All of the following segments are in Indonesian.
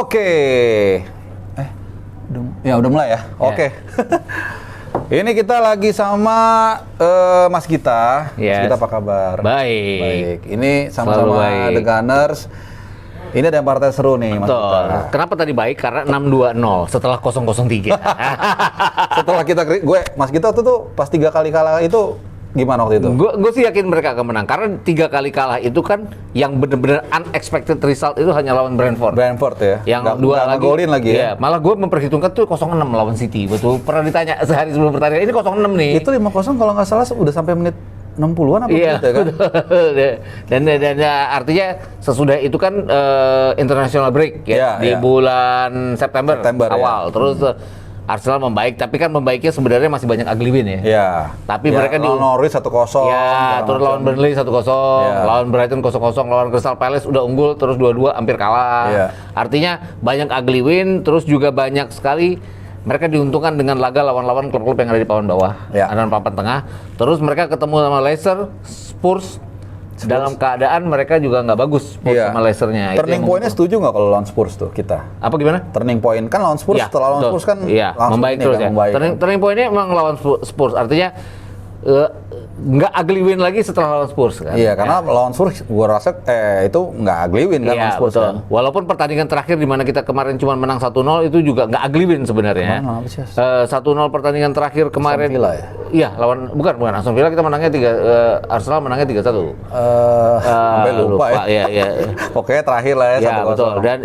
Oke. Udah mulai ya? Oke. Ini kita lagi sama Mas Gita. Yes. Mas Gita apa kabar? Baik. Ini sama-sama The Gunners. Ini ada yang partai seru nih, Mas Gita. Kenapa tadi baik? Karena 6-2-0 setelah 0-0-3. Setelah Mas Gita tuh pas 3 kali kalah itu gimana waktu itu? Gue sih yakin mereka akan menang karena 3 kali kalah itu kan yang benar-benar unexpected result itu hanya lawan Brentford. Brentford ya. Yang dua lagi golin lagi ya. Malah gue memperhitungkan tuh 0-6 lawan City. Betul. Pernah ditanya sehari sebelum pertandingan ini 0-6 nih. Itu 5-0 kalau nggak salah udah sampai menit 60-an apa iya, gitu ya kan? dan artinya sesudah itu kan international break ya, di bulan September awal. Ya. Terus Arsenal membaik, tapi kan membaiknya sebenarnya masih banyak ugly win ya. Iya. Tapi mereka lawan Norwich 1-0. Ya, terus lawan Burnley 1-0, lawan Brighton 0-0, lawan Crystal Palace udah unggul terus 2-2 hampir kalah. Ya. Artinya banyak ugly win, terus juga banyak sekali mereka diuntungkan dengan laga lawan-lawan klub-klub yang ada di papan bawah dan papan tengah. Terus mereka ketemu sama Leicester, Spurs. Dalam keadaan mereka juga nggak bagus sama Leicester-nya. Turning point-nya setuju nggak kalau lawan Spurs tuh kita? Apa gimana? Turning point kan lawan Spurs, setelah lawan Spurs kan membaik terus ya. Turning point-nya memang lawan Spurs, artinya nggak ugly win lagi setelah lawan Spurs kan? Iya, karena lawan Spurs gua rasa itu nggak ugly win kan lawan Spurs kan? Walaupun pertandingan terakhir di mana kita kemarin cuma menang 1-0 itu juga nggak ugly win sebenarnya. 1-0 pertandingan terakhir kemarin. Aston Villa ya? Iya, bukan Aston Villa, kita menangnya Arsenal menangnya 3-1. Sampai lupa ya. Iya. Pokoknya terakhir lah ya. Iya, betul. Dan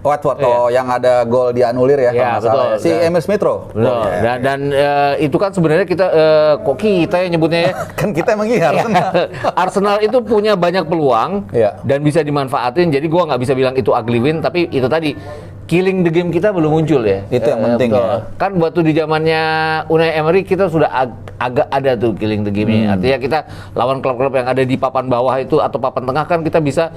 Watford, yang ada gol dianulir ya, kalau nggak salah. Si Emil Smith-Rowe. Dan itu kan sebenarnya kita kok kita yang nyebutnya ya. Kan kita emang iya. Arsenal itu punya banyak peluang dan bisa dimanfaatin. Jadi gua nggak bisa bilang itu ugly win, tapi itu tadi killing the game kita belum muncul ya. Itu yang penting ya. Kan waktu di zamannya Unai Emery kita sudah agak ada tuh killing the game-nya. Artinya kita lawan klub-klub yang ada di papan bawah itu atau papan tengah kan kita bisa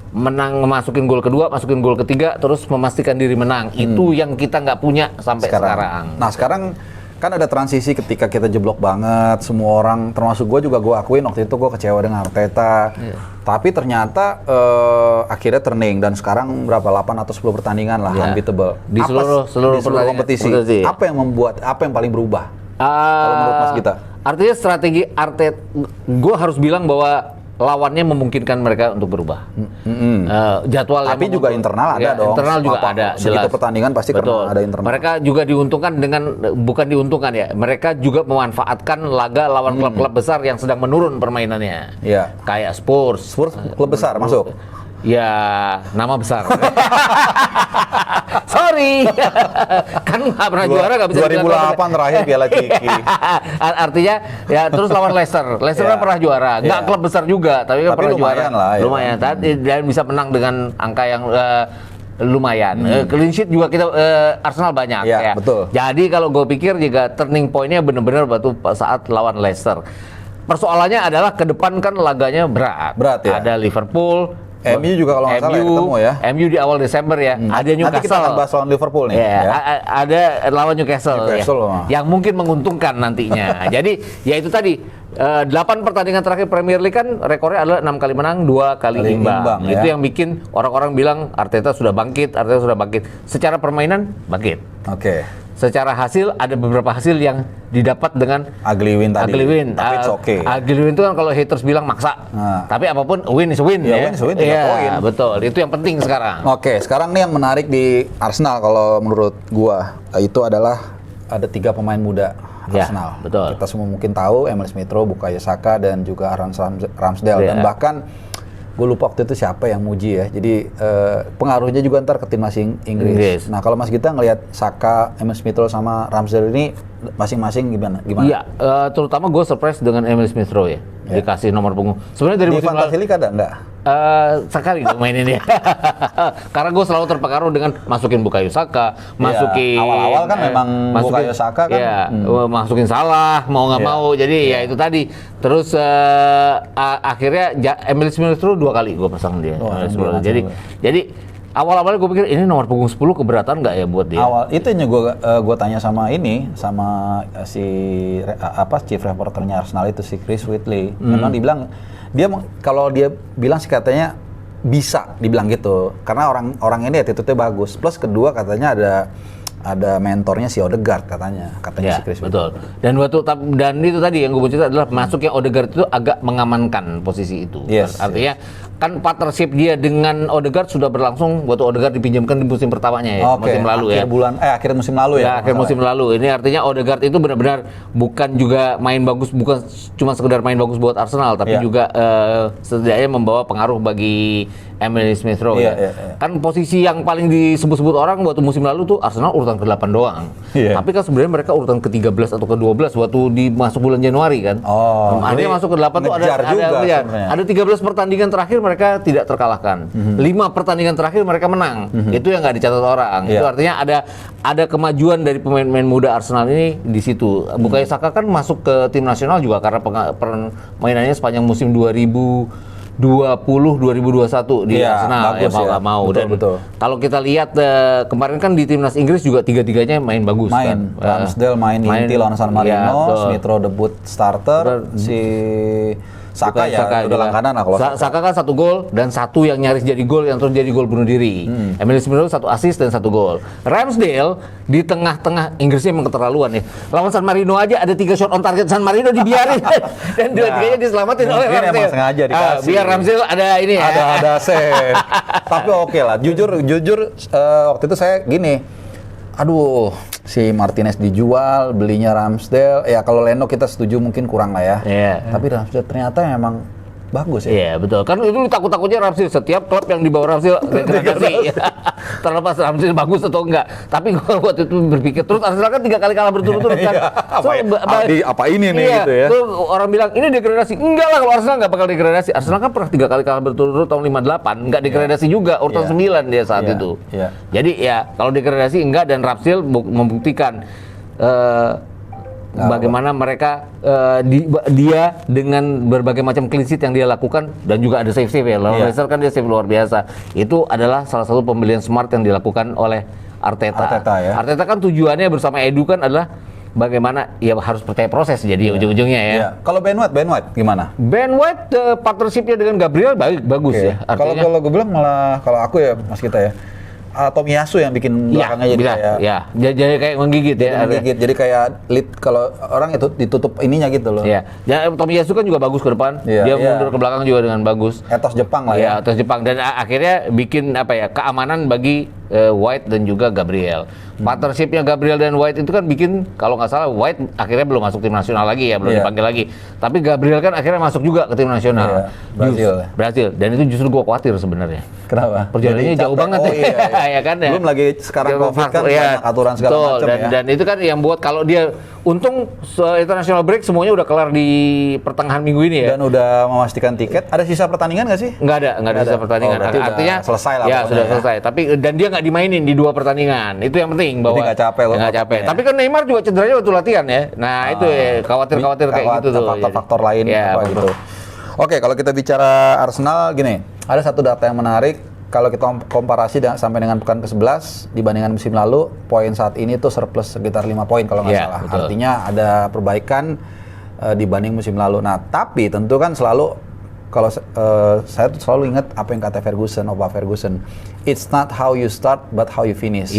menang, masukin gol kedua, masukin gol ketiga, terus memastikan diri menang. Itu yang kita nggak punya sampai sekarang. Nah sekarang kan ada transisi ketika kita jeblok banget, semua orang, termasuk gue juga, gue akuin waktu itu gue kecewa dengan Arteta. Tapi ternyata akhirnya turning dan sekarang berapa, 8 atau 10 pertandingan lah unbeatable. Di seluruh kompetisi. Apa yang paling berubah? Kalau menurut Mas Gita? Artinya strategi Arteta, gue harus bilang bahwa lawannya memungkinkan mereka untuk berubah. Jadwal tapi juga internal ada dong. Internal juga ada. Segitu pertandingan pasti karena ada internal. Mereka juga diuntungkan bukan diuntungkan ya. Mereka juga memanfaatkan laga lawan klub-klub besar yang sedang menurun permainannya. Iya. Kayak Spurs. Klub besar masuk. Ya, nama besar. Sorry. Kan nggak pernah juara, nggak bisa 2008 terakhir Piala Ciki. Artinya ya terus lawan Leicester. Leicester kan pernah juara. Nggak klub besar juga, tapi kan pernah juara. Lumayan. Dan bisa menang dengan angka yang lumayan. Clean sheet juga kita Arsenal banyak ya. Betul. Jadi kalau gue pikir juga turning point-nya benar-benar waktu saat lawan Leicester. Persoalannya adalah ke depan kan laganya berat ya. Ada Liverpool, MU juga kalau nggak salah ketemu ya. MU di awal Desember ya. Ada Newcastle. Nanti kita akan bahas lawan Liverpool nih. Ada lawan Newcastle yang mungkin menguntungkan nantinya. Jadi ya itu tadi 8 pertandingan terakhir Premier League kan rekornya adalah 6 kali menang, 2 kali imbang. Itu yang bikin orang-orang bilang Arteta sudah bangkit. Secara permainan bangkit. Oke. Secara hasil ada beberapa hasil yang didapat dengan ugly win tadi. Tapi it's okay. Ugly win itu kan kalau haters bilang maksa. Tapi apapun win is win ya. Win is win, 3 poin. Betul. Itu yang penting sekarang. Oke, sekarang nih yang menarik di Arsenal kalau menurut gua itu adalah ada 3 pemain muda Arsenal. Betul. Kita semua mungkin tahu Emil Smith-Rowe, Bukayo Saka dan juga Aaron Ramsdale dan bahkan gue lupa waktu itu siapa yang muji ya. Jadi pengaruhnya juga ntar ke timnas Inggris. Nah kalau Mas Gita ngelihat Saka, Emil Smith-Rowe sama Ramsdale ini masing-masing gimana? Iya, terutama gue surprise dengan Emil Smith-Rowe ya. Dikasih nomor punggung. Sebenarnya dari di Fantasy League ada nggak? Sekali dong mainin ya. Karena gue selalu terpengaruh dengan masukin Bukayo Saka, masukin awal-awal kan memang Bukayo Saka kan masukin Salah mau nggak mau. Jadi ya itu tadi. Terus akhirnya Emil Smith-Rowe 2 kali gue pasang dia. Jadi awal-awalnya gue pikir ini nomor punggung 10 keberatan nggak ya buat dia? Itu yang gue tanya sama si chief reporternya Arsenal itu si Chris Whitley. Memang dibilang kalau dia bilang sih katanya bisa dibilang gitu. Karena orang ini attitude-nya bagus. Plus kedua katanya ada mentornya si Odegaard katanya ya, si Chris. Betul. Dan itu tadi yang gue mau cerita adalah masuknya Odegaard itu agak mengamankan posisi itu. Yes, artinya kan partnership dia dengan Odegaard sudah berlangsung waktu Odegaard dipinjamkan di musim pertamanya ya, musim lalu akhir musim lalu ya. Akhir musim lalu. Ini artinya Odegaard itu benar-benar bukan juga main bagus, bukan cuma sekedar main bagus buat Arsenal, tapi juga setidaknya membawa pengaruh bagi Emile Smith Rowe Kan posisi yang paling disebut-sebut orang waktu musim lalu tuh Arsenal urutan ke-8 doang. Tapi kan sebenarnya mereka urutan ke-13 atau ke-12 waktu masuk bulan Januari kan. Artinya masuk ke-8 tuh ada 13 pertandingan terakhir mereka tidak terkalahkan. 5 pertandingan terakhir mereka menang. Itu yang nggak dicatat orang. Itu artinya ada kemajuan dari pemain-pemain muda Arsenal ini di situ. Bukayo Saka kan masuk ke tim nasional juga karena permainannya sepanjang musim 2020-2021 di Arsenal bagus, mau nggak mau. Betul. Kalau kita lihat kemarin kan di timnas Inggris juga tiga-tiganya main bagus kan. Ramsdale main inti lawan San Marino, Smith Rowe debut starter, si Saka udah langganan lah kalau Saka kan 1 gol dan 1 yang nyaris jadi gol yang terus jadi gol bunuh diri. Emile Smith Rowe 1 assist dan 1 gol. Ramsdale di tengah-tengah Inggrisnya memang keterlaluan ya. Lawan San Marino aja ada 3 shot on target San Marino dibiarin dan dua-tiganya diselamatin oleh Ramsdale. Emang sengaja dikasih. Biar Ramsdale ada ini ya. Ada save. Tapi oke lah. Jujur waktu itu saya gini. Aduh, si Martinez dijual, belinya Ramsdale. Ya kalau Leno kita setuju mungkin kurang lah ya. Tapi Ramsdale ternyata memang bagus ya. Iya betul. Kan itu takut-takutnya Ramsdale setiap klub yang dibawa Ramsdale degradasi. Terlepas Ramsdale bagus atau enggak. Tapi gue waktu itu berpikir terus Arsenal kan 3 kali kalah berturut-turut kan. Apa ini nih gitu ya. Tuh orang bilang ini degradasi. Enggak lah kalau Arsenal enggak bakal degradasi. Arsenal kan pernah 3 kali kalah berturut-turut tahun 58, enggak degradasi juga, urutan 9 dia saat itu. Jadi ya kalau degradasi enggak, dan Ramsdale membuktikan bagaimana mereka dia dengan berbagai macam clean sheet yang dia lakukan dan juga ada save ya. Lawan Leicester kan dia save luar biasa. Itu adalah salah satu pembelian smart yang dilakukan oleh Arteta. Arteta kan tujuannya bersama Edu kan adalah bagaimana ya harus percaya proses jadi ujung-ujungnya ya. Kalau Ben White gimana? Ben White partnershipnya dengan Gabriel bagus ya. Kalau gue bilang malah kalau aku ya Mas Kita ya. Tomiyasu yang bikin belakangnya jadi kayak jadi kayak menggigit ya. Jadi kayak lead kalau orang itu ditutup ininya gitu loh. Iya. Ya, Tomiyasu kan juga bagus ke depan. Dia mundur ke belakang juga dengan bagus. Etos Jepang lah ya. Etos Jepang, dan akhirnya bikin keamanan bagi White dan juga Gabriel. Partnershipnya Gabriel dan White itu kan bikin, kalau nggak salah White akhirnya belum masuk tim nasional lagi ya, belum dipanggil lagi. Tapi Gabriel kan akhirnya masuk juga ke tim nasional. Brazil. Dan itu justru gua khawatir sebenarnya. Kenapa? Perjalanannya jauh banget ya kan ya. Belum lagi sekarang COVID kan banyak aturan segala macam ya. Dan itu kan yang buat kalau dia untung international break semuanya udah kelar di pertengahan minggu ini ya. Dan udah memastikan tiket. Ada sisa pertandingan nggak sih? Nggak ada sisa pertandingan. Artinya selesai lah. Ya sudah selesai. Tapi dan dia nggak dimainin di 2 pertandingan. Itu yang penting bahwa nggak capek. Tapi kan Neymar juga cederanya waktu latihan ya. Nah itu ya khawatir kayak gitu tuh. Faktor-faktor lain apa gitu. Oke, kalau kita bicara Arsenal gini, ada satu data yang menarik. Kalau kita komparasi sampai dengan pekan ke-11 dibandingkan musim lalu, poin saat ini tuh surplus sekitar 5 poin kalau nggak salah. Betul. Artinya ada perbaikan dibanding musim lalu. Nah, tapi tentu kan selalu kalau saya tuh selalu ingat apa yang kata Opa Ferguson. It's not how you start but how you finish.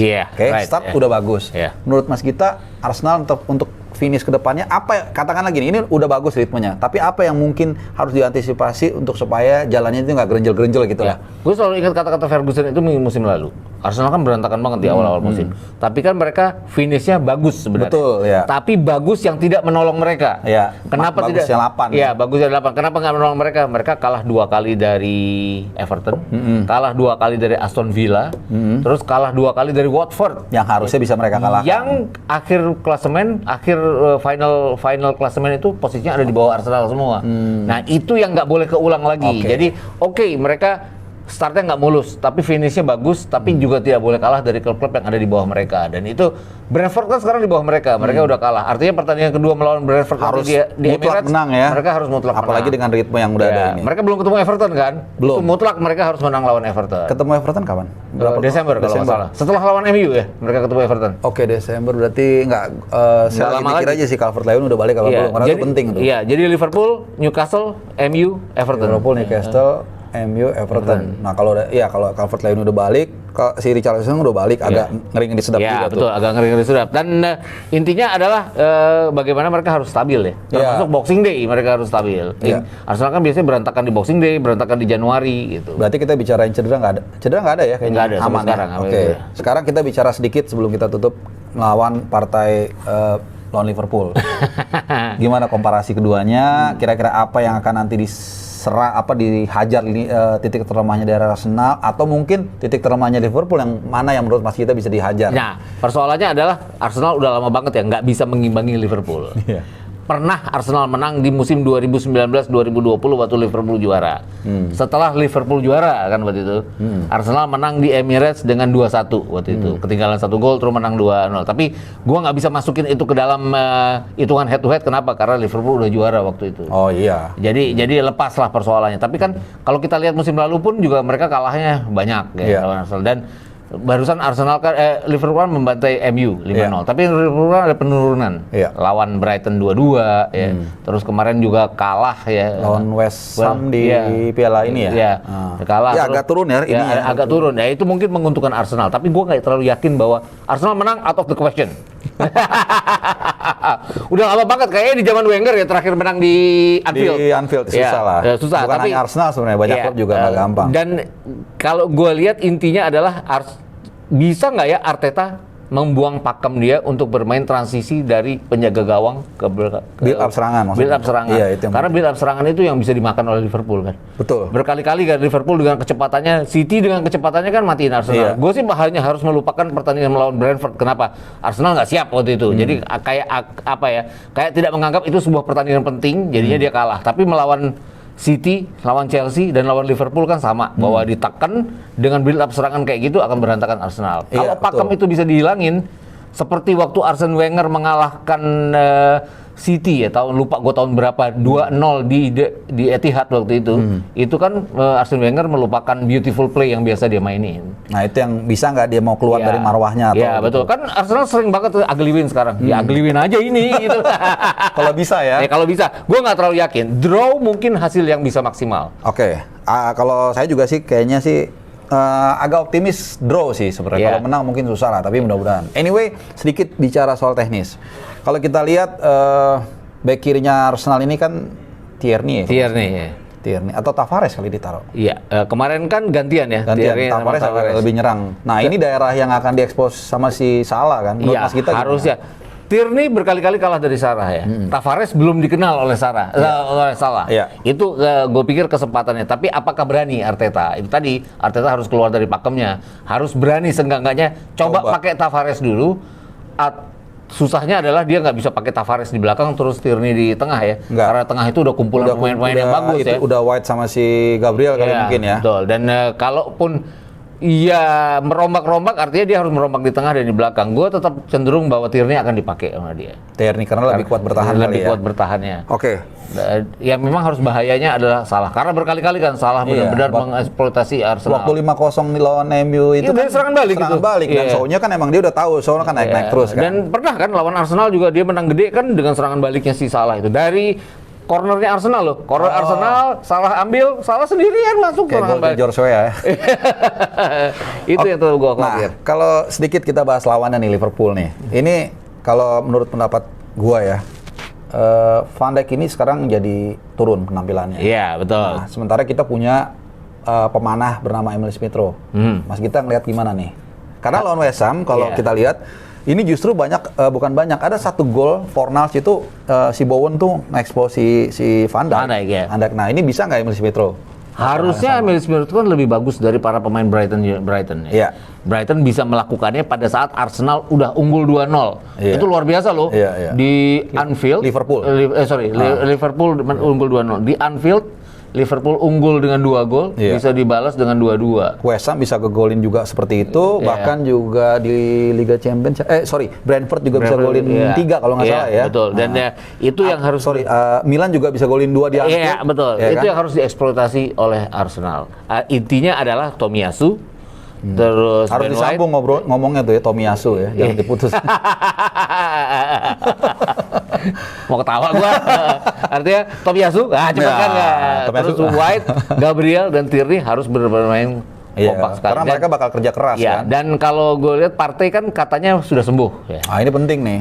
Start udah bagus. Menurut Mas Gita, Arsenal untuk finish ke depannya apa, katakanlah gini, ini udah bagus ritmenya, tapi apa yang mungkin harus diantisipasi untuk supaya jalannya itu nggak gerenjel-gerenjel gitu lah. Gue selalu ingat kata-kata Ferguson itu musim lalu. Arsenal kan berantakan banget di awal-awal musim. Tapi kan mereka finishnya bagus sebenarnya. Betul, ya. Tapi bagus yang tidak menolong mereka. Ya. Kenapa bagus tidak? Yang 8. Iya, bagus yang 8. Kenapa nggak menolong mereka? Mereka kalah 2 kali dari Everton, kalah 2 kali dari Aston Villa, terus kalah 2 kali dari Watford. Yang harusnya bisa mereka kalahkan. Yang akhir klasemen, final klasemen itu posisinya ada di bawah Arsenal semua. Nah itu yang nggak boleh keulang lagi. Jadi mereka startnya nggak mulus, tapi finishnya bagus, tapi juga tidak boleh kalah dari klub-klub yang ada di bawah mereka. Dan itu Brentford kan sekarang di bawah mereka udah kalah. Artinya pertandingan kedua melawan Brentford harus di mutlak Emirates, menang ya. Mereka harus mutlak apalagi menang. Dengan ritme yang udah ada ini. Mereka belum ketemu Everton kan? Belum. Itu mutlak mereka harus menang lawan Everton. Ketemu Everton kapan? Desember kalau nggak salah. Setelah lawan MU ya, mereka ketemu Everton. Oke, Desember berarti nggak saya mikir aja sih Calvert-Lewin udah balik kalau belum, karena itu penting tuh. Iya, jadi Liverpool, Newcastle, MU, Everton. Liverpool, Newcastle, MU, Everton. Nah kalau Calvert-Lewin udah balik, si Richarlison udah balik, agak ngeri-ngeri sedap juga betul, tuh. Agak ngeri-ngeri sedap. Dan intinya adalah bagaimana mereka harus stabil ya. Termasuk Boxing Day mereka harus stabil. Arsenal kan biasanya berantakan di Boxing Day, berantakan di Januari gitu. Berarti kita bicarain cedera nggak ada? Cedera nggak ada ya? Nggak ada aman sekarang. Oke. Sekarang kita bicara sedikit sebelum kita tutup melawan partai lawan Liverpool. Gimana komparasi keduanya? Kira-kira apa yang akan nanti dihajar titik terlemahnya dari Arsenal, atau mungkin titik terlemahnya Liverpool yang mana yang menurut Mas kita bisa dihajar? Nah, persoalannya adalah Arsenal udah lama banget ya nggak bisa mengimbangi Liverpool. Pernah Arsenal menang di musim 2019-2020 waktu Liverpool juara. Setelah Liverpool juara kan waktu itu, Arsenal menang di Emirates dengan 2-1 waktu itu. Ketinggalan 1 gol terus menang 2-0. Tapi gua nggak bisa masukin itu ke dalam hitungan head to head. Kenapa? Karena Liverpool udah juara waktu itu. Oh iya. Jadi lepaslah persoalannya. Tapi kan kalau kita lihat musim lalu pun juga mereka kalahnya banyak ya lawan Arsenal. Dan barusan Liverpool kan membantai MU 5-0. Tapi Liverpool ada penurunan. Lawan Brighton 2-2 ya. Terus kemarin juga kalah ya. Lawan West Ham di Piala ini ya. Kalah. Ya agak turun ya ini. Agak turun. Ya itu mungkin menguntungkan Arsenal. Tapi gue nggak terlalu yakin bahwa Arsenal menang out of the question. Udah lama banget kayaknya di zaman Wenger ya terakhir menang di Anfield. Di Anfield susah lah. Susah. Bukan hanya Arsenal sebenarnya, banyak klub juga nggak gampang. Dan kalau gue lihat intinya adalah bisa nggak ya Arteta membuang pakem dia untuk bermain transisi dari penjaga gawang ke build up serangan maksudnya. Build up serangan. Iya, itu karena build up serangan itu yang bisa dimakan oleh Liverpool kan. Betul. Berkali-kali kan Liverpool dengan kecepatannya, City dengan kecepatannya kan matiin Arsenal. Gue sih hanya harus melupakan pertandingan melawan Brentford. Kenapa? Arsenal nggak siap waktu itu. Jadi kayak tidak menganggap itu sebuah pertandingan penting, jadinya dia kalah. Tapi melawan City, lawan Chelsea, dan lawan Liverpool kan sama, bahwa ditekan dengan build up serangan kayak gitu akan berantakan Arsenal. Kalau pakem itu bisa dihilangin, seperti waktu Arsene Wenger mengalahkan City ya, tahun berapa, 2-0 di Etihad waktu itu kan Arsene Wenger melupakan beautiful play yang biasa dia mainin. Nah itu yang bisa nggak dia mau keluar dari marwahnya? Iya betul, kan Arsenal sering banget ugly win sekarang, ya ugly win aja ini gitu. Kalau bisa ya? Kalau bisa, gue nggak terlalu yakin. Draw mungkin hasil yang bisa maksimal. Oke. Kalau saya juga sih kayaknya sih agak optimis draw sih sebenarnya. Kalau menang mungkin susah lah, tapi mudah-mudahan. Anyway, sedikit bicara soal teknis. Kalau kita lihat back kirinya Arsenal ini kan Tierney atau Tavares kali ditaruh. Iya, kemarin kan gantian ya. Tavares lebih nyerang. Nah, ini daerah yang akan diekspos sama si Salah kan. Iya, harusnya. Tierney berkali-kali kalah dari Salah ya. Tavares belum dikenal oleh Salah. Itu gue pikir kesempatannya. Tapi apakah berani Arteta? Itu tadi Arteta harus keluar dari pakemnya. Harus berani seenggak-enggaknya coba pakai Tavares dulu. Susahnya adalah dia nggak bisa pakai Tavares di belakang terus Tierney di tengah ya. Karena tengah itu udah kumpulan pemain-pemain yang bagus ya. Udah White sama si Gabriel kali mungkin ya. Betul. Dan kalaupun merombak-rombak, artinya dia harus merombak di tengah dan di belakang. Gue tetap cenderung bahwa Tierney akan dipakai sama dia. Tierney karena lebih kuat bertahan lebih kuat bertahannya. Oke. Ya memang harus bahayanya adalah Salah. Karena berkali-kali kan Salah benar-benar mengeksploitasi Arsenal. Waktu 5-0 di lawan MU itu kan serangan balik. Dan Soalnya kan emang dia udah tahu, soalnya kan naik-naik terus kan. Dan pernah kan lawan Arsenal juga dia menang gede kan dengan serangan baliknya si Salah itu. Dari cornernya Arsenal loh. Corner Arsenal, Salah ambil, Salah sendirian masuk serangan balik. George Weah ya. Itu yang tuh gue khawatir. Nah, kalau sedikit kita bahas lawannya nih Liverpool nih. Ini kalau menurut pendapat gua ya, Van Dijk ini sekarang jadi turun penampilannya. Iya, betul. Nah, sementara kita punya pemanah bernama Emil Smith Rowe. Mas kita ngelihat gimana nih? Karena lawan West Ham kalau kita lihat ini justru ada 1 gol Fornals itu si Bowen tuh nge-expose si Van Dijk. Nah, ini bisa nggak Emil Smith Rowe? Harusnya Emil Smith Rowe kan lebih bagus dari para pemain Brighton ya. Brighton bisa melakukannya pada saat Arsenal udah unggul 2-0. Itu luar biasa loh. Di Anfield Liverpool unggul 2-0 di Anfield. Liverpool unggul dengan 2 gol, bisa dibalas dengan 2-2. West Ham bisa gegolin juga seperti itu, bahkan juga di Liga Champions. Brentford juga bisa golin 3 kalau nggak salah ya. Betul. Dan itu yang harus. Milan juga bisa golin 2 di Anfield. Iya, betul. Itu yang harus dieksploitasi oleh Arsenal. Intinya adalah Tomiyasu. Terus harus disambung ngomongnya tuh ya, Tomiyasu ya, jangan diputus. Mau ketawa gua. Artinya Tomiyasu, cuma kan nggak. Terus White, Gabriel dan Tierney harus bermain kompak sekali. Karena mereka bakal kerja keras kan. Dan kalau gue lihat Partey kan katanya sudah sembuh. Ya. Ini penting nih.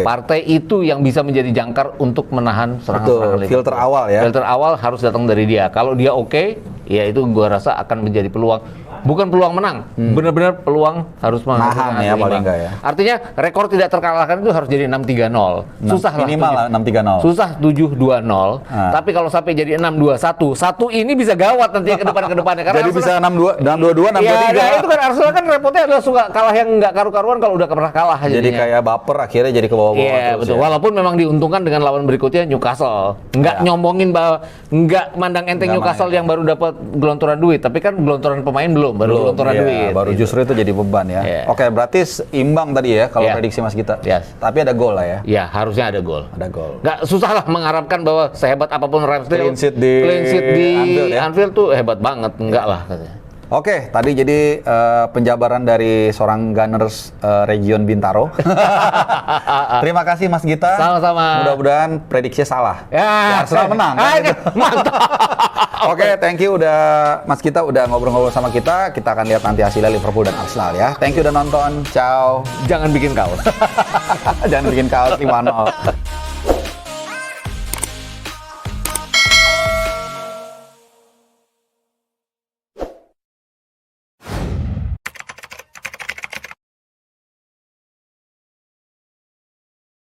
Partey itu yang bisa menjadi jangkar untuk menahan serangan-serangan. Filter awal ya. Filter awal harus datang dari dia. Kalau dia oke, ya itu gue rasa akan menjadi peluang. Bukan peluang menang, benar-benar peluang harus menahan ya paling enggak ya. Artinya rekor tidak terkalahkan itu harus jadi 6-3-0. Susah lah. Minimal 6-3-0. Susah 7-2-0. Tapi kalau sampai jadi 6-2-1, satu ini bisa gawat nanti ke depannya. Karena jadi bisa 6-2, 6-2-2, 6-2-3. Ya, itu kan Arsenal kan repotnya adalah suka kalah yang nggak karu-karuan kalau udah pernah kalah. Jadi kayak baper akhirnya jadi ke bawah-bawah. Iya betul. Ya. Walaupun memang diuntungkan dengan lawan berikutnya Newcastle. Nggak nyombongin bahwa nggak mandang enteng Newcastle yang baru dapat gelontoran duit, tapi kan gelontoran pemain belum. Baru gelontoran duit. Baru justru itu jadi beban ya. Oke, berarti imbang tadi ya kalau prediksi Mas Gita. Tapi ada gol lah ya. Iya, harusnya ada gol. Ada gol. Nggak susah lah mengharapkan bahwa sehebat apapun Ramsdale. Clean sheet di Anfield tuh hebat banget. Enggak lah katanya. Oke, tadi jadi penjabaran dari seorang Gunners region Bintaro. Terima kasih Mas Gita. Sama-sama. Mudah-mudahan prediksinya salah. Ya, Arsenal menang. Mantap. Oke, thank you udah Mas Gita udah ngobrol-ngobrol sama kita. Kita akan lihat nanti hasilnya Liverpool dan Arsenal ya. Thank you udah nonton. Ciao. Jangan bikin kaos. Jangan bikin kaos 5-0.